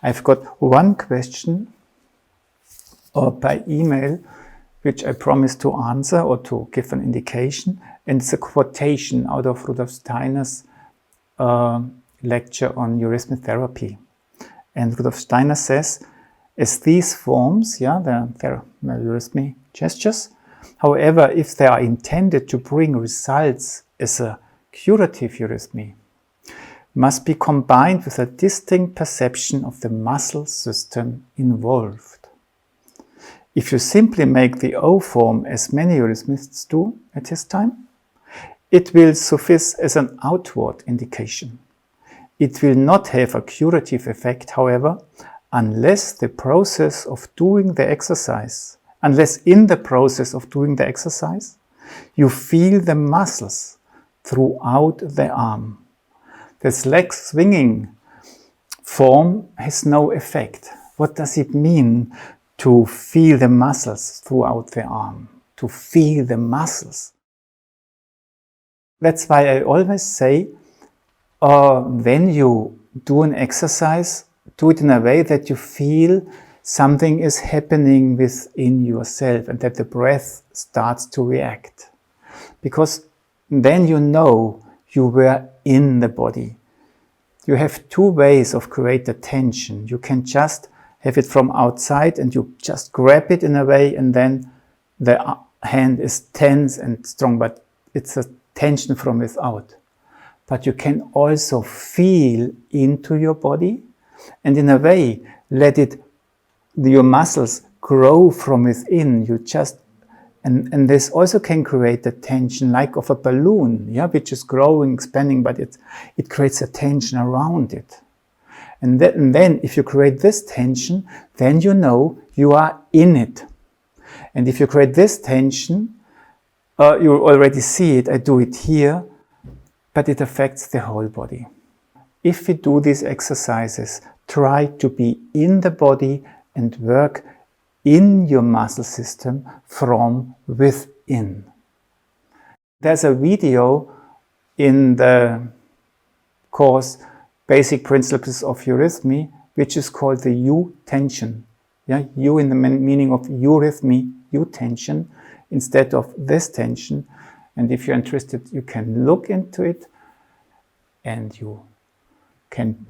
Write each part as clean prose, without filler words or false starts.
I've got one question by email, which I promised to answer or to give an indication, and it's a quotation out of Rudolf Steiner's lecture on eurythmic therapy. And Rudolf Steiner says, as these forms, the eurythmy gestures, however, if they are intended to bring results as a curative eurythmy, must be combined with a distinct perception of the muscle system involved. If you simply make the O form, as many eurythmists do at his time, it will suffice as an outward indication. It will not have a curative effect, however, unless in the process of doing the exercise, you feel the muscles throughout the arm. This leg swinging form has no effect. What does it mean to feel the muscles throughout the arm? To feel the muscles. That's why I always say, when you do an exercise, do it in a way that you feel something is happening within yourself and that the breath starts to react. Because then you know you were in the body. You have two ways of creating tension. You can just have it from outside and you just grab it in a way and then the hand is tense and strong, but it's a tension from without. But you can also feel into your body and in a way let your muscles grow from within. You just and this also can create the tension like of a balloon, which is growing, expanding, but it creates a tension around it. And then if you create this tension, then you know you are in it. And if you create this tension, you already see it, I do it here, but it affects the whole body. If we do these exercises, try to be in the body and work in your muscle system from within. There's a video in the course Basic Principles of Eurythmy, which is called the U tension. U in the meaning of eurythmy, U tension, instead of this tension. And if you're interested, you can look into it and you can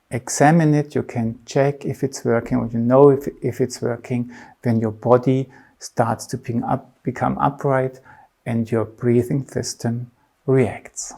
examine it, you can check if it's working, or you know if it's working when your body starts to become upright and your breathing system reacts.